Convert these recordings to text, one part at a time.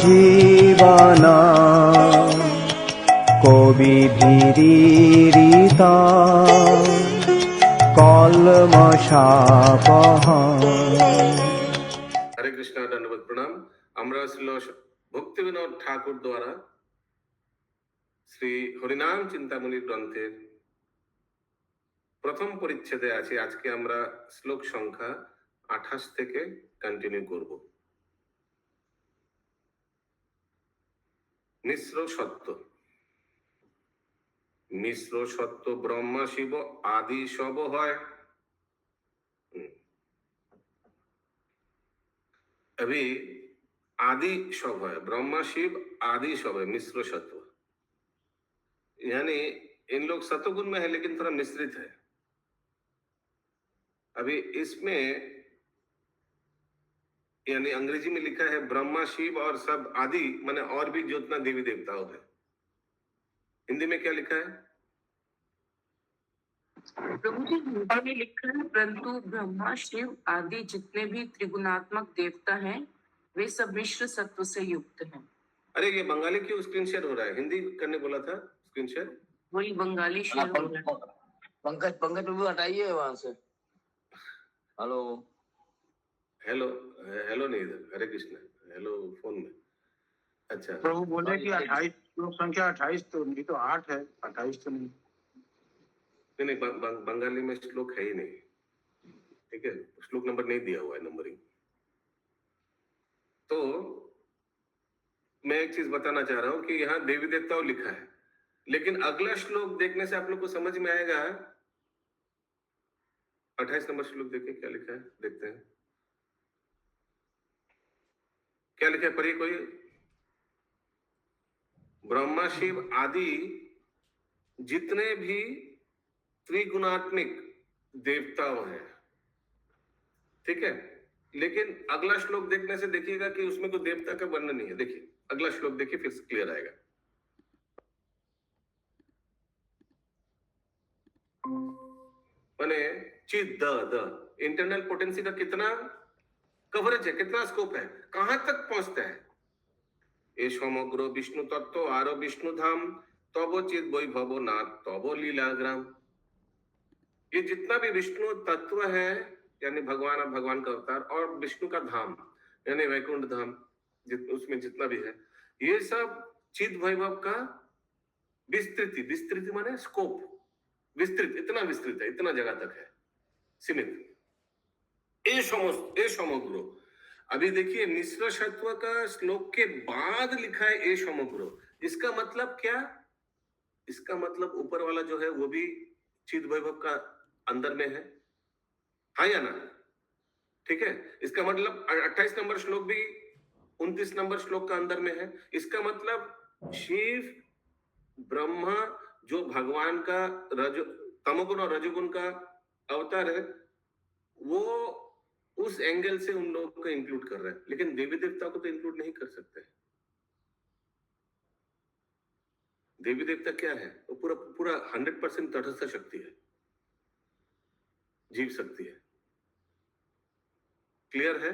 जीवना कविभिरीडिता कल्मषापहा। हरे कृष्णा, दंडवत प्रणाम। আমরা ছিল ভক্তি বিনোদ ঠাকুর দ্বারা শ্রী হরিনাম চিন্তামণি গ্রন্থের প্রথম পরিচ্ছেদে আছি। আজকে আমরা শ্লোক সংখ্যা 28 থেকে কন্টিনিউ করব। মিশ্র সত্য। মিশ্র সত্য ব্রহ্মা শিব আদি সব হয়। अभी आदि सब है, ब्रह्मा शिव आदि सब है, मिश्र सत्व। यानी इन लोग सत्वगुण में है लेकिन थोड़ा मिश्रित है। अभी इसमें यानी अंग्रेजी में लिखा है ब्रह्मा शिव और सब आदि, माने और भी जितना देवी देवताओं है। हिंदी में क्या लिखा है? प्रभु जी, हिंदी में लिखा है परंतु ब्रह्मा शिव आदि जितने भी त्रिगुणात्मक देवता हैं वे सब मिश्र सत्व से युक्त हैं। अरे ये बंगाली क्यों स्क्रीन शेयर हो रहा है? हिंदी करने बोला था स्क्रीन शेयर। वही बंगाली शेयर हो रहा है। पंकज प्रभु हटाइए वहां से। हेलो हेलो हेलो नहीं इधर, हरे कृष्ण हेलो फोन में। अच्छा प्रभु बोले कि 28 श्लोक संख्या 28 तो नहीं तो 8 है, 28 तो नहीं। नहीं बंगाली में श्लोक है ही नहीं, ठीक है, श्लोक नंबर नहीं दिया हुआ है, नंबरिंग। तो मैं एक चीज बताना चाह रहा हूं कि यहाँ देवी देवताओं लिखा है, लेकिन अगला श्लोक देखने से आप लोग को समझ में आएगा। 28 नंबर श्लोक देखिए क्या लिखा है, देखते हैं क्या लिखा है, पढ़िए कोई। ब्रह्मा शिव आदि जितने भी त्रिगुणात्मिक देवताओं हैं, ठीक है, लेकिन अगला श्लोक देखने से देखिएगा कि उसमें कोई देवता का वर्णन नहीं है। देखिए अगला श्लोक देखिए, फिर क्लियर आएगा। माने चिद द इंटरनल पोटेंसी का कितना कवरेज है, कितना स्कोप है, कहां तक पहुंचता है। ये समग्र विष्णु तत्व आरो विष्णु धाम तब चिद वैभव नाथ तब लीलाग्राम। ये जितना भी विष्णु तत्व है यानी भगवान और भगवान का अवतार और विष्णु का धाम यानी वैकुंठ धाम, उसमें जितना भी है, ये सब चिद वैभव का विस्तृति माने स्कोप, विस्तृत, इतना विस्तृत है, इतना जगह तक है सीमित। ये समग्र। अभी देखिए मिश्र सत्व का श्लोक के बाद लिखा है ए समग्र। इसका मतलब क्या? इसका मतलब ऊपर वाला जो है वो भी चिद वैभव का अंदर में है, हाँ या ना? ठीक है, इसका मतलब 28 नंबर श्लोक भी 29 नंबर श्लोक का अंदर में है। इसका मतलब शिव ब्रह्मा जो भगवान का तमोगुण और रजोगुण का अवतार है, वो उस एंगल से उन लोगों को इंक्लूड कर रहा है, लेकिन देवी देवता को तो इंक्लूड नहीं कर सकते। देवी देवता क्या है? वो पूरा 100% तटस्थ शक्ति है, जीव शक्ति है। क्लियर है?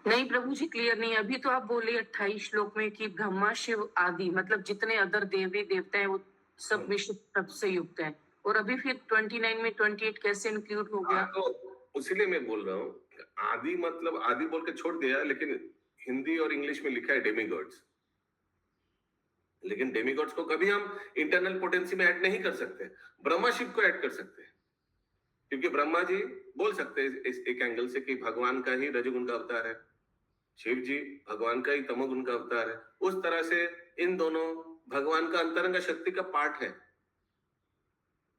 नहीं प्रभु जी, क्लियर नहीं। अभी तो आप बोले 28 श्लोक में कि ब्रह्मा शिव आदि मतलब जितने अदर देवी देवता हैं वो सब मिश्र तत्व से युक्त हैं, और अभी फिर 29 में 28 कैसे इंक्लूड हो गया? तो उसीलिए मैं बोल रहा हूँ आदि मतलब आदि बोल के छोड़ दिया, लेकिन हिंदी और इंग्लिश में लिखा है डेमीगॉड्स। लेकिन डेमीगॉड्स को कभी हम इंटरनल पोटेंसी में ऐड नहीं कर सकते। ब्रह्मा शिव को ऐड कर सकते हैं, क्योंकि ब्रह्मा जी बोल सकते हैं इस एक एंगल से कि भगवान का ही रजोगुण का अवतार है, शिव जी भगवान का ही तमोगुण का अवतार है। उस तरह से इन दोनों भगवान का अंतरंग शक्ति का पार्ट है।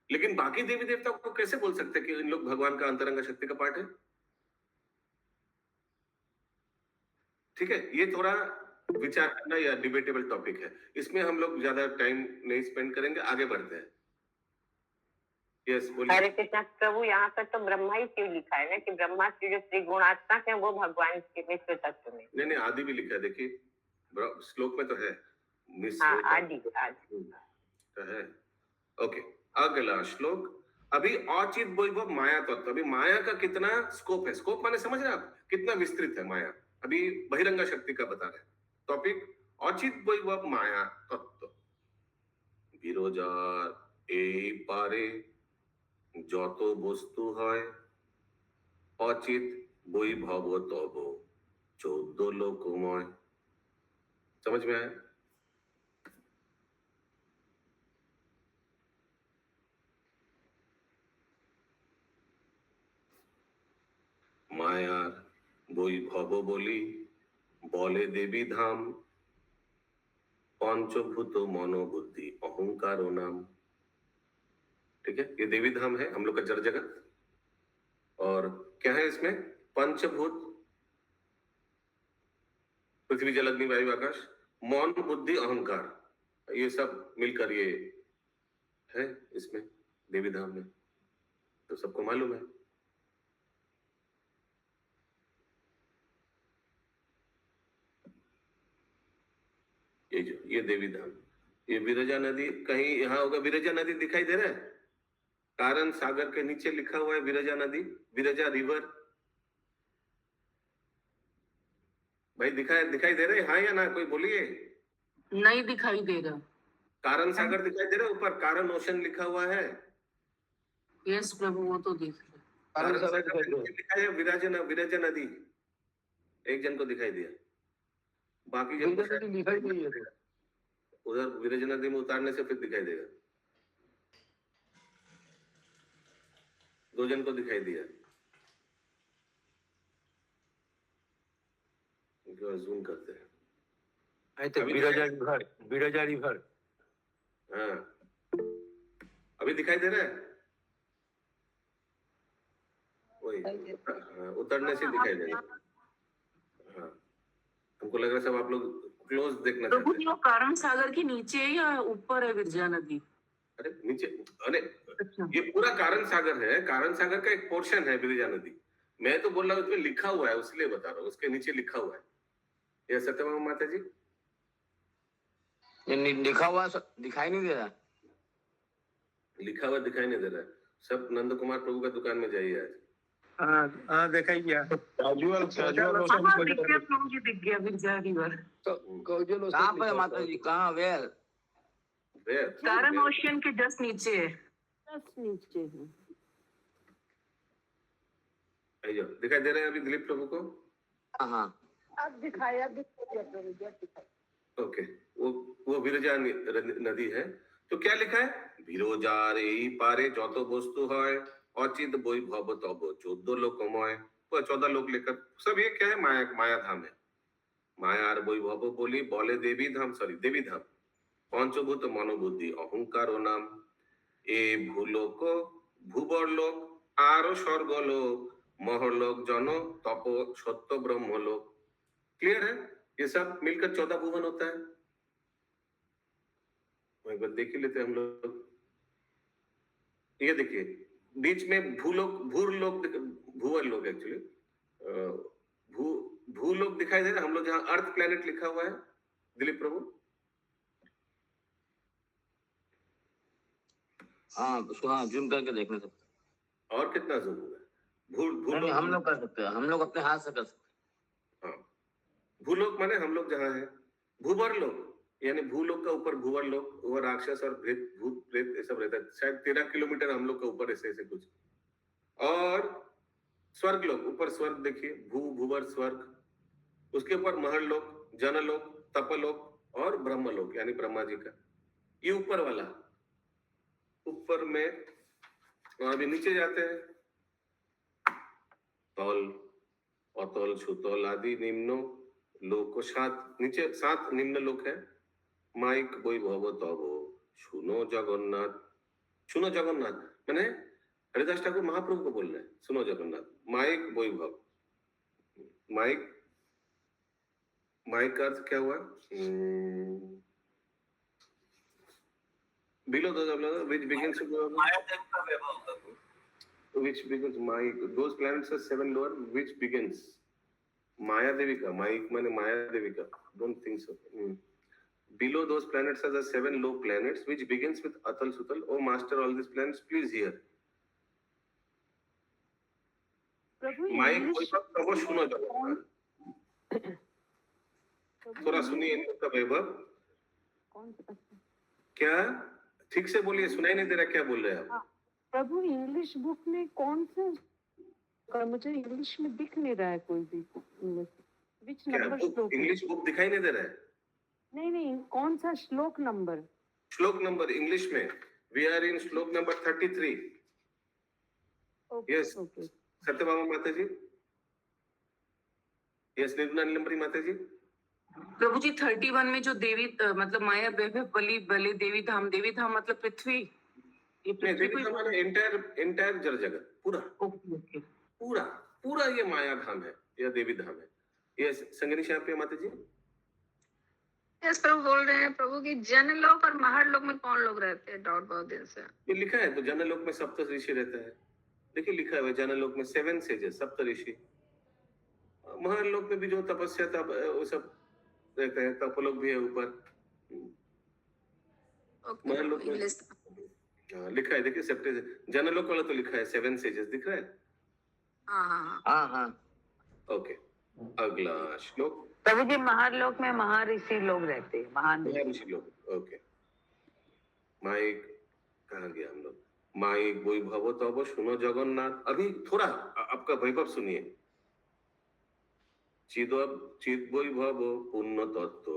लेकिन बाकी देवी देवता को कैसे बोल सकते हैं कि इन लोग भगवान का अंतरंग शक्ति का पार्ट है? ठीक है, ये थोड़ा विचार करना या डिबेटेबल टॉपिक है, इसमें हम लोग ज्यादा टाइम नहीं स्पेंड करेंगे, आगे बढ़ते हैं। यस बोलिए। हरे कृष्ण प्रभु, यहाँ पर तो ब्रह्मा ही क्यों लिखा है ना कि ब्रह्मा की जो त्रिगुणात्मक है वो भगवान के मिश्र तत्व में। नहीं आदि भी लिखा है, देखिए श्लोक में तो है हाँ, आदि तो है। ओके, अगला श्लोक। अभी अचित वैभव माया तत्व। अभी माया का कितना स्कोप है? स्कोप माने समझ रहे आप, कितना विस्तृत है माया। अभी बहिरंगा शक्ति का बता रहे हैं। टॉपिक অচিত বৈভব মায়া তত্ত্ব। বিরজার এই পারে যত বস্তু হয়, অচিত বৈভব তব 14 लोकमय। समझ में आया? মায়ার বৈভব বলি বলে দেবী ধাम, पंचभूत मनोबुद्धि अहंकार नाम। ठीक है, ये देवी धाम है हम लोग का जड़ जगत। और क्या है इसमें? पंचभूत, पृथ्वी जल अग्नि वायु आकाश, मन बुद्धि अहंकार, ये सब मिलकर ये है इसमें देवी धाम में। तो सबको मालूम है। ये देवी धाम, ये विरजा नदी कहीं यहाँ होगा। विरजा नदी दिखाई दे रहा है? कारण सागर के नीचे लिखा हुआ है विरजा नदी, विरजा रिवर। भाई दिखाई दे रहे हैं हाँ या ना? कोई बोलिए। नहीं दिखाई दे रहा। कारण सागर दिखाई दे रहा है? ऊपर कारण ओशन लिखा हुआ है। यस प्रभु, वो तो दिख रहा है। कारण सागर के नीचे लिखा है विरजा नदी। एक जन को दिखाई दिया, बाकी जन को दिखाई नहीं है। उधर विरजा नदी में उतारने से फिर दिखाई देगा। 2 जन को दिखाई दिया। जूम करते हैं। बिरजा रिवर। हाँ, अभी दिखाई दे रहा है? वही उतरने से दिखाई देगा। हाँ, हमको लग रहा है सब आप लोग क्लोज देखना प्रभु चाहते हैं। वो कारण सागर के नीचे है या ऊपर है विरजा नदी? अरे नीचे, अरे अच्छा, ये पूरा कारण सागर है। कारण सागर का एक पोर्शन है विरजा नदी। मैं तो बोल रहा हूँ उसमें लिखा हुआ है, इसलिए बता रहा हूँ, उसके नीचे लिखा हुआ है। ये सत्यभामा माता जी ये लिखा हुआ दिखाई नहीं दे रहा। लिखा हुआ दिखाई नहीं दे रहा है। सब नंद कुमार प्रभु का दुकान में जाइए आज। हाँ दिखाई दिया। कैजुअल हाँ दिख गया प्रभु जी, दिख गया विरजा रिवर। कहाँ पे माता जी? कहाँ? वेयर? कारण ओशियन के जस्ट नीचे है। जस्ट नीचे है। आइए, दिखाई दे रहे हैं अभी दिलीप प्रभु को? हाँ, अब दिखाया प्रभु जी। ओके, वो विरजा नदी है। तो क्या लिखा है? বিরজার এই পারে যত বস্তু হয়, অচিত বৈভব তব 14 लोकमय। वो 14 लोक लेकर सब ये क्या है? माया धाम है। मायार বৈভব বলি বলে দেবী ধাম, দেবী ধাম। पंचभूत मनोबुद्धि अहंकार नाम। ए भूलोक भूबरलोक आरो स्वर्गलोक, महलोक जन तप सत्य ब्रह्मलोक। क्लियर है? ये सब मिलकर 14 भुवन होता है। एक बार देख ही लेते हैं हम लोग। ये देखिए बीच में भूलोक, भूवर लोक एक्चुअली भूलोक दिखाई दे रहा है। हम लोग जहाँ अर्थ प्लेनेट लिखा हुआ है दिलीप प्रभु। हाँ उसको हाँ जूम करके देखने सकते। और कितना जूम होगा? भूलोक हम लोग कर सकते हैं, हम लोग अपने हाथ से कर सकते हैं। हाँ, भूलोक माने हम लोग जहाँ है। भूवर लोक यानी भूलोक का ऊपर भूवर लोक, वो राक्षस और भूत प्रेत ये सब रहता है। शायद 13 किलोमीटर हम लोग का ऊपर ऐसे कुछ। और स्वर्ग लोक, ऊपर स्वर्ग देखिए, भूवर स्वर्ग, उसके ऊपर महल लोक, जनलोक, तपलोक और ब्रह्मलोक यानी ब्रह्मा जी का। ये ऊपर वाला। ऊपर में अभी नीचे जाते हैं। तल अतल सुतल आदि निम्नो लोक 7, नीचे 7 निम्न लोक है। माइक वैभव तब सुनो जगन्नाथ। सुनो जगन्नाथ मैंने हरिदास ठाकुर महाप्रभु को बोल रहे हैं, सुनो जगन्नाथ। माइक वैभव, माइक का अर्थ क्या हुआ? below those which begins those planets are 7 lower which begins Maya Devika. Maik माने माया Devika. Don't think so. Below those planets are the 7 low planets which begins with Atal Sutal. Oh master, all these planets please hear. Mic कोई तब सुनो जगन्नाथ। थोड़ा सुनिए इनका वैभव। कौन सा? क्या? ठीक से बोलिए, सुनाई नहीं दे रहा क्या बोल रहे हैं आप? प्रभु इंग्लिश बुक में कौन सा? मुझे इंग्लिश में दिख नहीं रहा है कोई भी। विच क्या नंबर बुक, श्लोक? इंग्लिश बुक दिखाई नहीं दे रहा है? नहीं नहीं, कौन सा श्लोक नंबर? श्लोक नंबर इंग्लिश में वी आर इन श्लोक number 33। Okay Yes. Okay. Satyabhama माता जी, यस निर्मला नीलंबरी माता जी। प्रभु जी 31 में जो देवी मतलब माया वैभव बलि बले देवी धाम मतलब पृथ्वी, ये नहीं, पृथ्वी देवी को। धाम है एंटायर जड़ जगत पूरा ओके ओके। पूरा पूरा ये माया धाम है या देवी धाम है। यस संगनी श्याम माता जी। यस प्रभु बोल रहे हैं प्रभु की जनलोक और महरलोक में कौन लोग रहते हैं? डाउट बहुत दिन से। ये लिखा है तो जनलोक में सप्त ऋषि रहता है। देखिए लिखा है जनलोक में 7 सेजेस सप्त ऋषि। महरलोक में भी जो तपस्या तब वो सब रहते हैं, तपोलोक भी है ऊपर। ओके महरलोक में इंग्लिश। हाँ, लिखा है देखिए सप्त जनलोक वाला तो लिखा है 7 सेजेस दिख रहा है। हाँ हाँ हाँ हाँ। ओके अगला श्लोक। प्रभु जी महरलोक में महर्षि लोग रहते हैं, महान महर्षि लोग। ओके माइक कहाँ गया हम लोग? माइक वैभव तब सुनो जगन्नाथ। अभी थोड़ा आपका वैभव सुनिए। चिद वैभव पूर्ण तत्व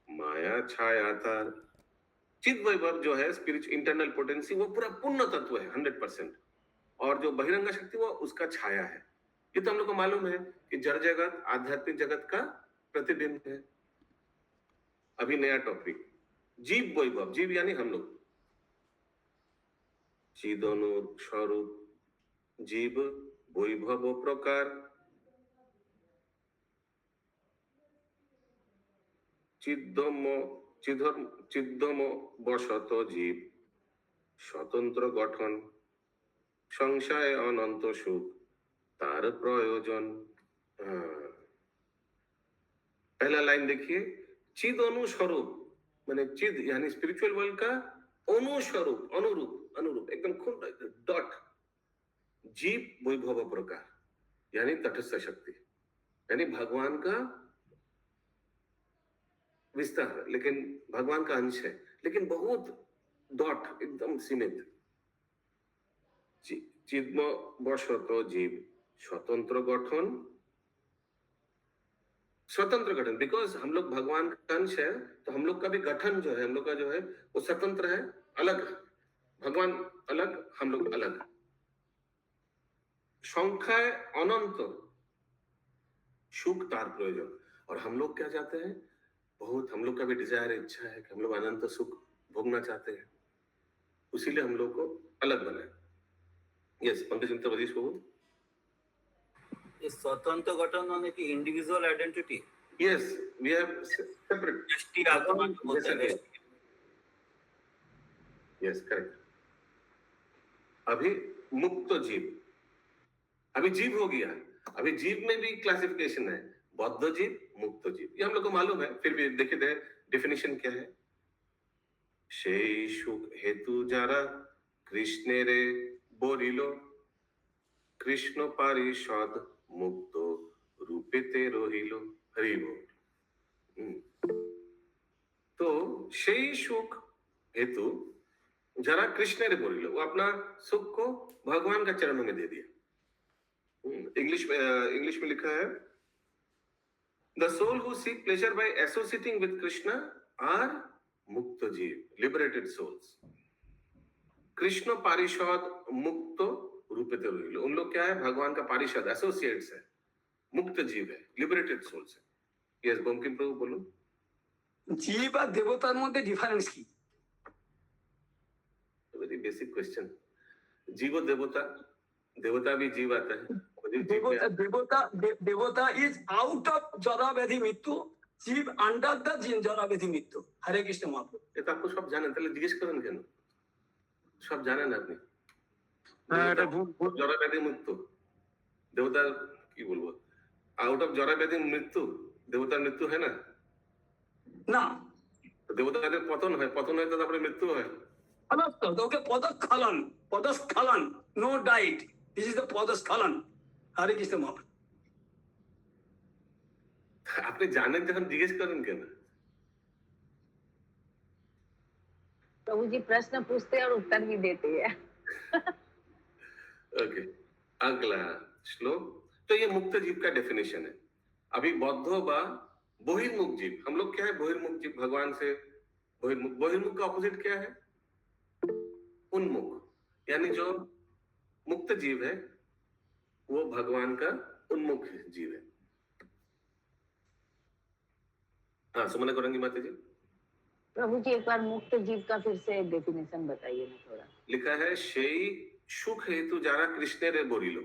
माया छाया था। चिद वैभव जो है स्पिरिचुअल इंटरनल पोटेंसी वो पूरा पूर्ण तत्व है 100%। और जो बहिरंग शक्ति वो उसका छाया है। ये तो हम लोग को मालूम है कि जड़ जगत आध्यात्मिक जगत का प्रतिबिंब है। अभी नया टॉपिक जीव वैभव। जीव यानी हम लोग। चिदनु स्वरूप जीव वैभव प्रकार চিদ্দম বশত জীব স্বতন্ত্র গঠন সংশয় অনন্ত সুখ तार प्रयोजन। पहला लाइन देखिए चिद अनुस्वरूप माने चिद यानी स्पिरिचुअल वर्ल्ड का अनुस्वरूप अनुरूप एकदम खुद डॉट जीव वैभव प्रकार यानी तटस्थ शक्ति यानी भगवान का विस्तार, लेकिन भगवान का अंश है लेकिन बहुत डॉट एकदम सीमित। चिद्म बशत जीव स्वतंत्र गठन बिकॉज हम लोग भगवान का अंश है तो हम लोग का भी गठन जो है हम लोग का जो है वो स्वतंत्र है, अलग। भगवान अलग, हम लोग अलग। संख्या अनंत सुख तार प्रयोजन। और हम लोग क्या चाहते हैं? बहुत हम लोग का भी डिजायर इच्छा है कि हम लोग अनंत सुख भोगना चाहते हैं, इसीलिए हम लोग को अलग बनाए। यस पंकज इंद्रवदीश को इस स्वतंत्र गठन माने कि individual identity. Yes we have separate व्यष्टि आत्मा बोलते हैं। Yes correct. अभी मुक्त जीव, अभी जीव हो गया। अभी जीव में भी क्लासिफिकेशन है, बद्ध जीव मुक्त जीव, ये हम लोग को मालूम है। फिर भी देखिए डेफिनेशन क्या है। সেই সুখ হেতু যারা কৃষ্ণেরে বরিল কৃষ্ণ পারিষদ মুক্ত রূপেতে রহিল হরি बोल। तो সেই সুখ हेतु जरा कृष्ण ने बोल लो वो अपना सुख को भगवान का चरणों में दे दिया। इंग्लिश में लिखा है the soul who seek pleasure by associating with Krishna are मुक्त जीव, लिबरेटेड सोल्स। कृष्ण पारिषद मुक्त रूपते रहिल, उन लोग क्या है? भगवान का पारिषद एसोसिएट्स है, मुक्त जीव है, लिबरेटेड सोल्स है। यस बंकिम प्रभु बोलो। জীব আর দেবতার মধ্যে ডিফারেন্স কি? Very basic question. जीव और देवता, देवता भी जीव आता है। দেবতা ইজ আউট অফ জরা ব্যাধি মৃত্যু, জীব আন্ডার দ্য জরা ব্যাধি মৃত্যু। হরে কৃষ্ণ মহাপ্রভু। ये तो आपको सब जाने, তাহলে জিজ্ঞেস করেন কেন? সব জানেন আপনি। এটা ভুল জরা ব্যাধি মৃত্যু, দেবতার কি বলবো, আউট অফ জরা ব্যাধি মৃত্যু, দেবতার মৃত্যু হয় না? না, তো দেবতাদের পতন হয়, পতন হয় তো তারপরে মৃত্যু হয়। পদস্থ ওকে পদস্খলন, নো ডাইট, দিস ইজ দ্য পদস্খলন। হরে কৃষ্ণ মহাপ্রভু। আপনি জানেন যখন জিজ্ঞেস করেন কেন? प्रभु जी प्रश्न पूछते हैं और उत्तर भी देते हैं। ओके, अगला श्लोक। तो ये मुक्त जीव का डेफिनेशन है। अभी बौद्धो बा बहिर्मुख जीव, हम लोग क्या है? बहिर्मुख जीव, भगवान से बहिर्मुख। बहिर्मुख का ऑपोजिट क्या है? उन्मुख, यानी जो मुक्त जीव है वो भगवान का उन्मुख जीव है। हाँ, सुमन करेंगी माता जी। प्रभु जी एक बार मुक्त जीव का फिर से डेफिनेशन बताइए ना थोड़ा। लिखा है शेई सुख हेतु जारा कृष्ण रे बोरिलो।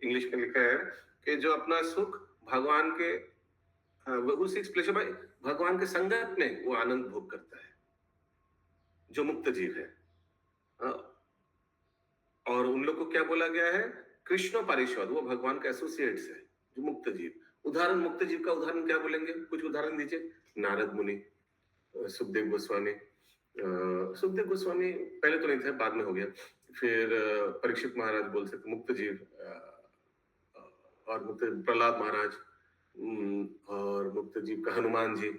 इंग्लिश में लिखा है कि जो अपना सुख भगवान के उस एक्सप्लेशन में भगवान के संगत में वो आनंद भोग करता है, जो मुक्त जीव है। और उन लोग को क्या बोला गया है? कृष्ण पारिषद, वो भगवान का एसोसिएट्स है, जो मुक्त जीव। उदाहरण, मुक्त जीव का उदाहरण क्या बोलेंगे? कुछ उदाहरण दीजिए। नारद मुनि, सुखदेव गोस्वामी। सुखदेव गोस्वामी पहले तो नहीं थे, बाद में हो गया। फिर परीक्षित महाराज बोल सकते मुक्त जीव, और मुक्त प्रहलाद महाराज, और मुक्त जीव का हनुमान जी।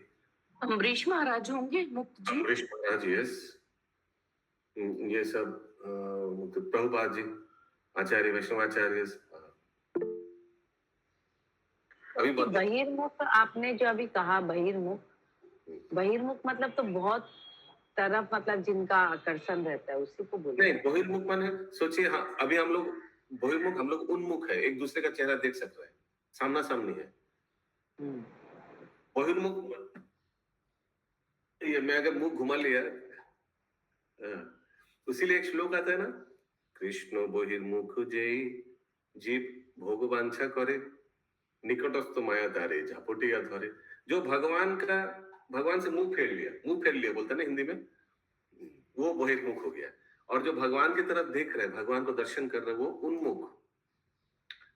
अम्बरीश महाराज होंगे मुक्त जीव? अम्बरीश महाराज, यस। ये सब मुक्त, प्रभुपाद जी, आचार्य, वैष्णवाचार्य। अभी बहिर्मुख आपने जो अभी कहा, बहिर्मुख, बहिर्मुख मतलब तो बहुत तरफ, मतलब जिनका आकर्षण रहता है उसी को बोलते हैं। नहीं, बहिर्मुख माने सोचिए, हाँ, अभी हम लोग बहिर्मुख, हम लोग उन्मुख है, एक दूसरे का चेहरा देख सकते हैं, सामना सामनी है। बहिर्मुख, ये मैं अगर मुंह घुमा लिया, इसीलिए एक श्लोक आता है ना, कृष्ण बहिर्मुख जय जीव भोग वांछा करे, निकटस्थ माया धारे झापोटिया धरे। जो भगवान से मुंह फेर लिया बोलता ना हिंदी में, वो बहिर्मुख हो गया। और जो भगवान की तरफ देख रहे हैं, भगवान को दर्शन कर रहे हैं, वो उन्मुख।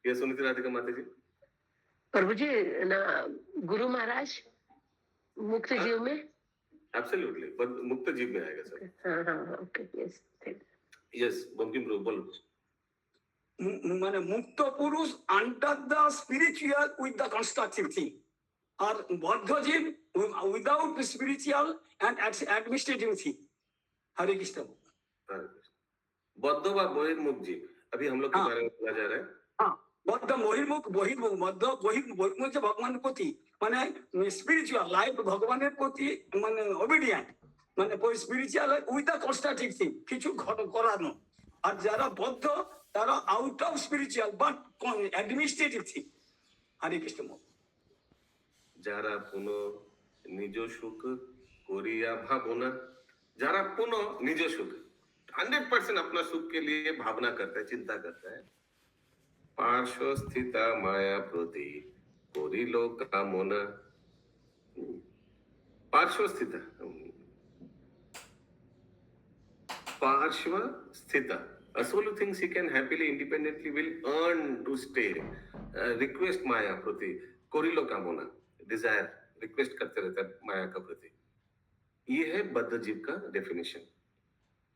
ये सुनी थी राधिका माता जी? प्रभु जी ना, गुरु महाराज मुक्त जीव में? एब्सोल्युटली, मुक्त जीव में आएगा सर। हाँ, okay, yes, yes, Bankim Prabhu बोलो। মানে মুক্ত পুরুষ under the spiritual with the constructive thing, আর বদ্ধজীব without spiritual and administrative thing. Hare Krishna. बौद्ध व बहिर्मुख जीव, अभी हम लोग के बारे में बोला जा रहा है। हाँ, बौद्ध बहिर्मुख, बौद्ध बहिर्मुख যে ভগবানের প্রতি মানে স্পিরিচুয়াল লাইফ, ভগবানের প্রতি মানে ওবিডিয়েন্ট, মানে spiritual with the constructive thing, কিছু করানো। আর যারা বদ্ধ তারা out of spiritual but administrative thing. Hare Krishna. যারা পুনঃ নিজ সুখ করিয়া ভাবনা, যারা पुनः निज सुख 100% अपना सुख के लिए भावना करता है, चिंता करता है। पार्श्व स्थिता माया प्रति कोरिलो कामना। पार्श्व स्थिता, पार्श्व स्थिता, a soul who thinks he can happily independently will earn to stay, request माया प्रति कोरिलो कामना, डिजायर, रिक्वेस्ट करते रहता है माया का प्रति। ये है बद्ध जीव का डेफिनेशन।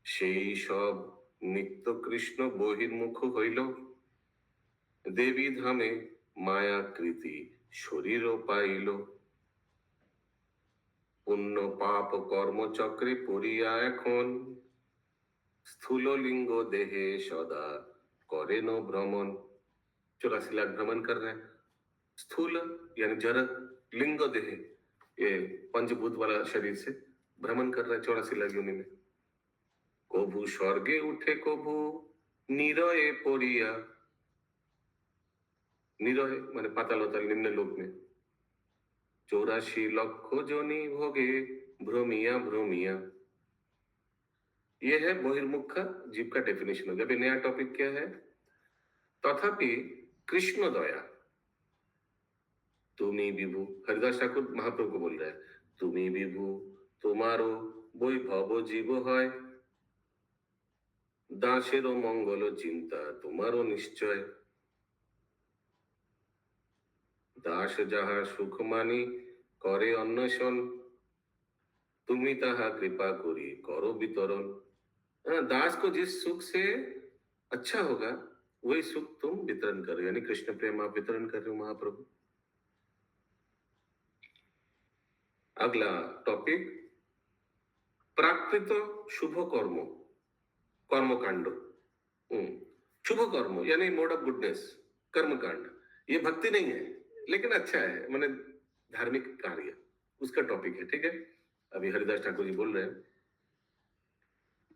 সেই সব নিত্য কৃষ্ণ বহির্মুখ হইল, দেবী ধামে মায়াকৃতি শরীর পাইল, পুণ্য পাপ কর্মচক্রে পড়িয়া এখন, স্থূল लिंग देहे सदा करे न भ्रमण। 84 लाख भ्रमण कर रहे हैं। स्थूल यानी जड़, लिंग देह ये पंचभूत वाला शरीर से भ्रमण कर रहा है 84 लाख योनि में। कभू स्वर्गे उठे कभू निरये पड़िया, निरये माने पाताल निम्न लोक में, 84 लक्ष जोनि भोगे भ्रमिया भ्रमिया। ये है बहिर्मुख का जीव का डेफिनेशन हो गया। अभी नया टॉपिक क्या है? तथापि कृष्ण दया, तुम्ही विभु, हरिदास ठाकुर महाप्रभु को बोल रहा है, तुम्ही विभु तुम्हारो বৈভব জীব হয়, দাসেরও মঙ্গল চিন্তা তোমারও নিশ্চয়। দাস যাহা সুখ মানি করে অন্বেষণ, তুমি তাহা कृपा करी करो वितरण। दास को जिस सुख से अच्छा होगा वही सुख तुम वितरण कर रहे हो, यानी कृष्ण प्रेम आप वितरण कर रहे हो महाप्रभु। अगला टॉपिक, प्राकृत शुभ कर्म, कर्मकांड। शुभ कर्म यानी मोड ऑफ गुडनेस, कर्मकांड। ये भक्ति नहीं है लेकिन अच्छा है, माने धार्मिक कार्य, उसका टॉपिक है। ठीक है, अभी हरिदास ठाकुर जी बोल रहे हैं,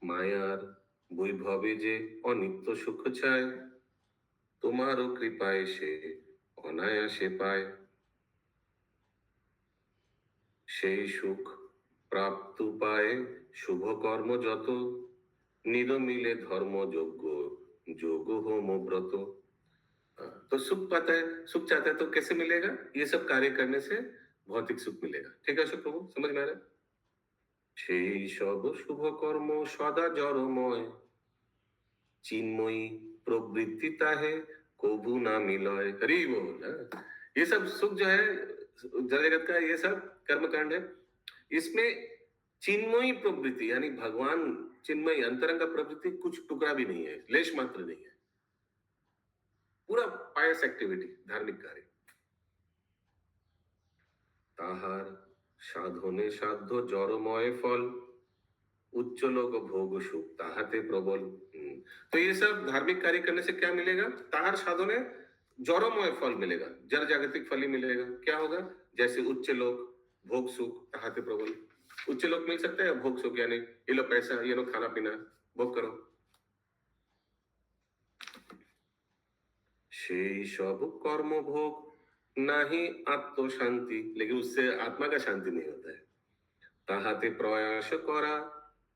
मायार বৈভবে যে অনিত্য সুখ চায়, তোমারও কৃপায় সে অনায়াসে পায়, সেই সুখ প্রাপ্ত পায় শুভ কর্ম যত, নিরমিলে ধর্ম যজ্ঞ যোগ होम व्रत। तो सुख पाता है, सुख चाहता है तो कैसे मिलेगा? ये सब कार्य करने से भौतिक सुख मिलेगा। ठीक है अशोक प्रभु, समझ में आ रहा है? সেই সব শুভ কর্ম সদা জড়ময়, चिन्मयी प्रवृत्ति ताहे कोबू ना मिलय। हरि बोल। ये सब सुख जो है जड़ जगत का, ये सब कर्मकांड है। इसमें चिन्मयी प्रवृत्ति यानी भगवान चिन्मयी अंतरंग का प्रवृत्ति कुछ टुकड़ा भी नहीं है, लेश मात्र नहीं है, पूरा पायस एक्टिविटी, धार्मिक कार्य। ताहार साधने साध्य जड़मय फल, उच्च लोक भोग सुख ताहाते प्रबल। तो ये सब धार्मिक कार्य करने से क्या मिलेगा? ताहार साधने जड़मय फल मिलेगा, जड़ जागतिक फल ही मिलेगा। क्या होगा? जैसे उच्च लोक भोग सुख ताहाते प्रबल। उच्च लोक मिल सकता है, भोग सुख यानी ये लो पैसा, ये लो खाना पीना, भोग करो। সেই সব कर्म भोग नहीं आत्म शांति, लेकिन उससे आत्मा का शांति नहीं होता है। ताहाते प्रयास करा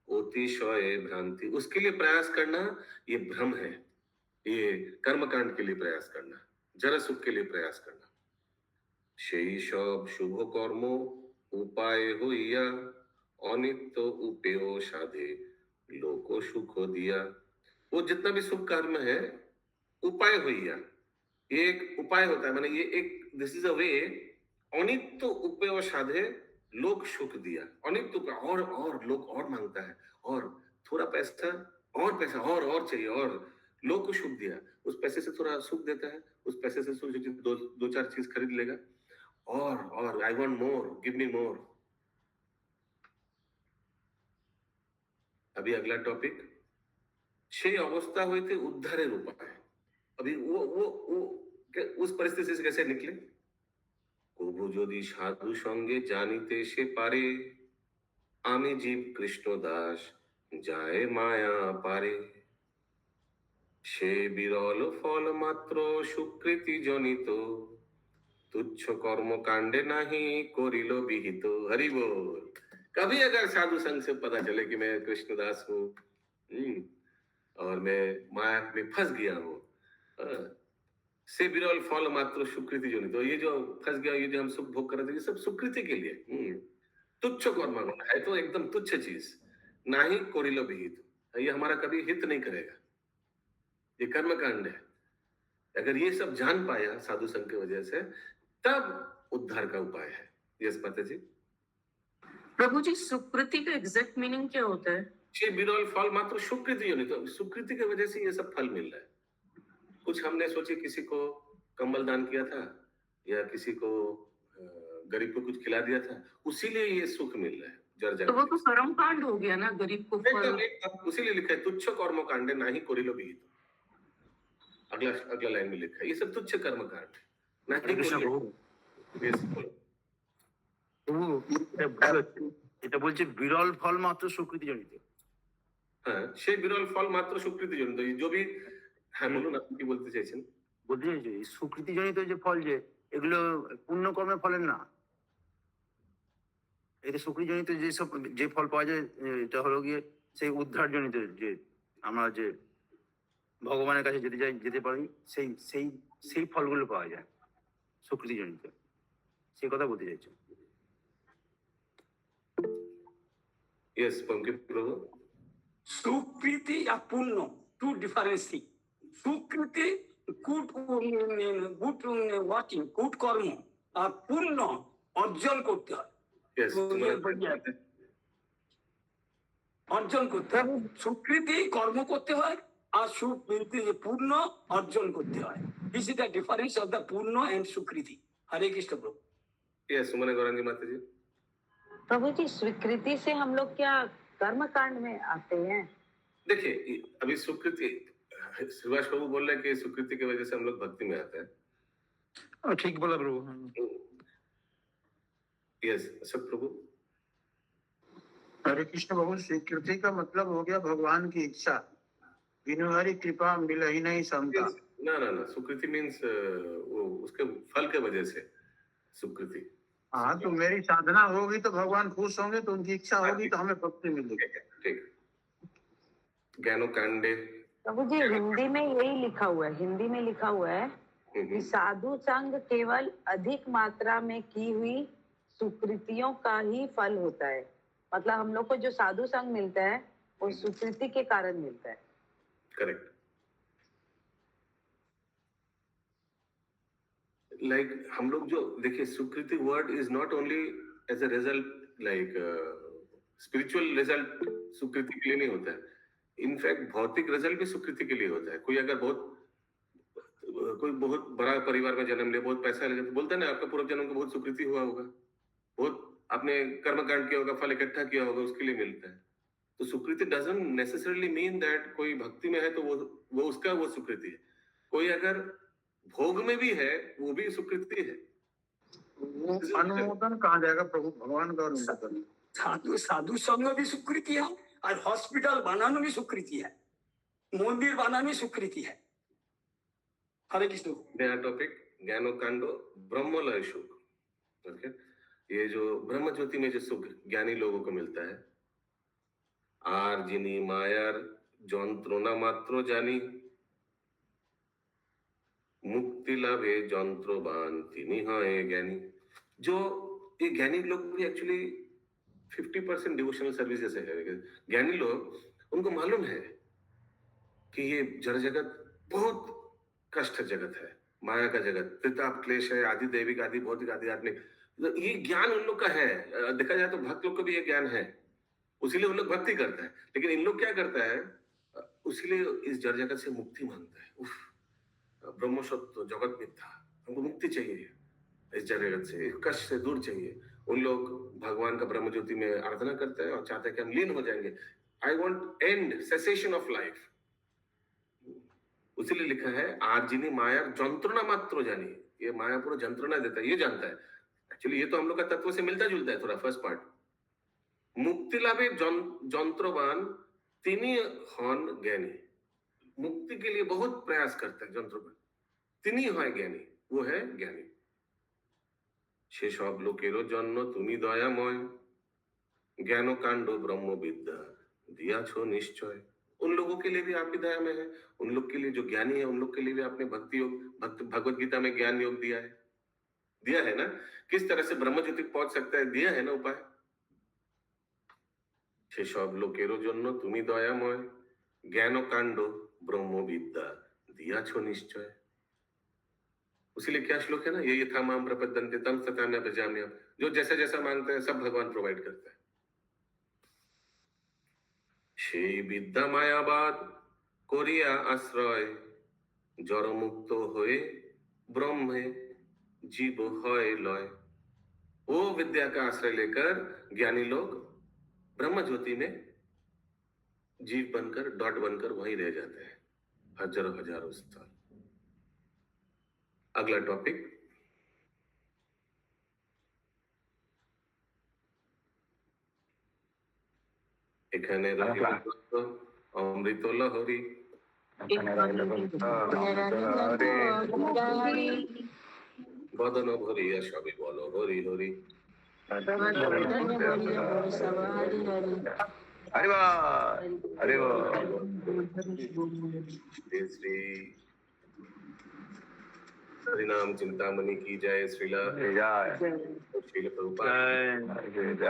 अतिशय भ्रांति, उसके लिए प्रयास करना ये भ्रम है। ये कर्मकांड के लिए प्रयास करना, जरा सुख के लिए प्रयास करना। সেই সব शुभ कर्म उपाय होइया, अनित्य उपेय साधे लोको सुख दिया। वो जितना भी शुभ कर्म है उपाय होइया, ये एक उपाय होता है, माने ये एक, दिस इज अ वे, अनित्य उपेय साधे लोक सुख दिया। अनित्य उपाय, और लोग और मांगता है, और थोड़ा पैसा, और पैसा, और चाहिए, और लोग को सुख दिया। उस पैसे से थोड़ा सुख देता है, उस पैसे से दो चार चीज खरीद लेगा, और I want more, give me मोर। अभी अगला टॉपिक, সেই অবস্থা হইতে উদ্ধারের উপায়। अभी वो उस परिस्थिति से कैसे निकले? কবু যদি সাধু সঙ্গে জানিতে সে পারে, আমি জীব কৃষ্ণ দাস যায় মায়া পারে, সে বিরল ফল মাত্র সুকৃতি জনিত, তুচ্ছ কর্মकांडे नहीं করিল বিহিত। हरि बोल। कभी अगर साधु संग से पता चले कि मैं कृष्णदास हूँ और मैं माया में फंस गया हूँ, से विरल फल मात्र सुकृति जनित, तो ये जो फंस गया, ये जो हम सुख भोग कर रहे थे, ये सब सुकृति के लिए, तुच्छ कर्म है, तो एकदम तुच्छ चीज, ना ही कोरिलो विहित, ये हमारा कभी हित नहीं करेगा, ये कर्मकांड है। अगर ये सब जान पाया साधु संघ की वजह से, तब उद्धार का उपाय है। यस माता जी। प्रभु जी, सुकृति का एग्जैक्ट मीनिंग क्या होता है? ये विरल फल मात्र सुकृति जनित, तो सुकृति की वजह से ये सब फल मिल रहा है। कुछ हमने सोचे किसी को कंबल दान किया था, या किसी को गरीब को कुछ खिला दिया था, उसीलिए ये सुख मिल रहा है। तो वो तो कर्म कांड हो गया ना, गरीब को फल। उसीलिए लिखा है तुच्छ कर्म कांडे ना ही कोरिलो विहित। अगला लाइन में लिखा है ये सब तुच्छ कर्म कांड है, ना ही এটা বলছে বিরল ফল মাত্র সুকৃতি জনিত। হ্যাঁ, সেই বিরল ফল মাত্র সুকৃতি জনিত, जो भी, হ্যাঁ বলুন আপনি কি বলতে চাইছেন? বলতে চাইছি সুকৃতি জনিত যে ফল, যে এগুলো পুণ্য কর্মের ফলের না, এটা সুকৃতি জনিত যে সব যে ফল পাওয়া যায়, এটা হলো গিয়ে সেই উদ্ধার জনিত, যে আমরা যে ভগবানের কাছে যেতে পারি, সেই সেই সেই ফলগুলো পাওয়া যায় সুকৃতি জনিত, সেই কথা বলতে চাইছি। यस पंकज प्रभु। सुकृति या पुण्य, टू डिफरेंस थिंग। सुकृति गुड ওয়াচিং, গুড কর্ম, আর পুণ্য অর্জন করতে হয়। অর্জন করতে হয়, সুকৃতি কর্ম করতে হয়, আর সুকৃতি পুণ্য অর্জন করতে হয়। This is the difference of the পুণ্য এন্ড সুকৃতি। হরে কৃষ্ণ প্রভু। यस सुमन गौरांगी माता जी। प्रभु जी, स्वीकृति से हम लोग क्या कर्म कांड में आते हैं? देखिए अभी स्वीकृति, श्रीवास प्रभु बोल रहे हैं कि स्वीकृति की वजह से हम लोग भक्ति में आते हैं। ठीक बोला प्रभु। यस सब प्रभु। हरे कृष्ण प्रभु, स्वीकृति का मतलब हो गया भगवान की इच्छा, बिनु हरि कृपा मिल ही नहीं समता। ना ना ना, स्वीकृति मीन्स वो उसके फल के वजह से स्वीकृति। हाँ, तो मेरी साधना होगी तो भगवान खुश होंगे, तो उनकी इच्छा होगी तो हमें भक्ति मिलेगी। ठीक। ज्ञानो कांडे प्रभु जी, हिंदी में यही लिखा हुआ है, हिंदी में लिखा हुआ है कि साधु संग केवल अधिक मात्रा में की हुई सुकृतियों का ही फल होता है। मतलब हम लोग को जो साधु संग मिलता है वो सुकृति के कारण मिलता है। करेक्ट। लाइक हम लोग जो देखिए, sukriti word is not only as a result, like spiritual result सुकृति के लिए नहीं होता है। इनफैक्ट भौतिक रिजल्ट भी सुकृति के लिए होता है। कोई अगर कोई बहुत बड़ा परिवार में जन्म ले, बहुत पैसा लगे, तो बोलते हैं ना आपका पूर्व जन्म का बहुत सुकृति हुआ होगा, बहुत आपने कर्मकांड किया होगा, फल इकट्ठा किया होगा, उसके लिए मिलता है। तो सुकृति डजंट नेसेसरली मीन दैट कोई भक्ति में है तो वो उसका वो सुकृति है। कोई अगर भोग में भी है वो भी सुकृति है। वो अनुमोदन कहा जाएगा प्रभु, भगवान का अनुमोदन। साधु संग भी स्वीकृति है और हॉस्पिटल बनाना भी स्वीकृति है, मंदिर बनाना भी स्वीकृति है। हरे कृष्ण। नया टॉपिक, ज्ञानो कांडो ब्रह्मलय सुख। ओके, ये जो ब्रह्म ज्योति में जो सुख ज्ञानी लोगों को मिलता है, आर जिनी मायार যন্ত্রণা মাত্র জানি मुक्ति लाभे যন্ত্রবান তিনি হয় ज्ञानी। जो ये ज्ञानी लोग भी एक्चुअली 50% डिवोशनल सर्विस जैसे है। ज्ञानी लोग, उनको मालूम है कि ये जड़ जगत बहुत कष्ट जगत है, माया का जगत, त्रिताप क्लेश है, आदि दैविक आदि भौतिक आदि आत्मिक। ये ज्ञान उन लोग का है। देखा जाए तो भक्त लोग को भी ये ज्ञान है, उसीलिए उन लोग भक्ति करते हैं। लेकिन इन लोग क्या करता है, उसीलिए इस जड़ जगत से मुक्ति मांगता है। उफ, ब्रह्म सत्य जगत मिथ्या, हमको मुक्ति चाहिए इस जड़ जगत से, कष्ट से दूर चाहिए। उन लोग भगवान का ब्रह्म ज्योति में आराधना करते हैं और चाहते हैं कि हम लीन हो जाएंगे। I want end cessation of life. उसीलिए लिखा है आर्जिनी माया যন্ত্রণা मात्र जानी। ये माया पूरा যন্ত্রণা देता है, ये जानता है। एक्चुअली ये तो हम लोग का तत्व से मिलता जुलता है थोड़ा, फर्स्ट पार्ट। मुक्ति लाभे যন্ত্রবান তিনি হন জ্ঞানী। मुक्ति के लिए बहुत प्रयास करता है যন্ত্রবান, তিনি হয় জ্ঞানী, वो है ज्ञानी। সে সব লোকেরও জন্য তুমি দয়াময়, জ্ঞান কাণ্ড ब्रह्म विद्या दियाছো निश्चय। उन लोगों के लिए भी आप ही दया में है। उन लोग के लिए जो ज्ञानी है, उन लोग के लिए भी आपने भक्ति योग, भगवत गीता में ज्ञान योग दिया है ना। किस तरह से ब्रह्म ज्योति पहुंच सकता है, दिया है ना उपाय। সে সব লোকেরও জন্য তুমি দয়াময়, জ্ঞান কাণ্ড ब्रह्म विद्या दियाছো निश्चय। उसीलिए क्या श्लोक है ना, ये था माम प्रपद्यन्ते तम सताम्य भजाम्यहम्। जो जैसा जैसा मांगते हैं सब भगवान प्रोवाइड करता है। সেই বিদ্যা মায়াবাদ করিয়া আশ্রয়, জড়মুক্ত হয়ে ब्रह्मे जीव হয় লয়। वो विद्या का आश्रय लेकर ज्ञानी लोग ब्रह्म ज्योति में जीव बनकर, डॉट बनकर वहीं रह जाते हैं हजारों साल। अगला टॉपिक, এখানে অমৃত লহরী, বদন ভরিয়া সবে বলো হরি হরি। श्री हरिनाम चिंतामणि की जय। श्रीला श्रील प्रभुपाद।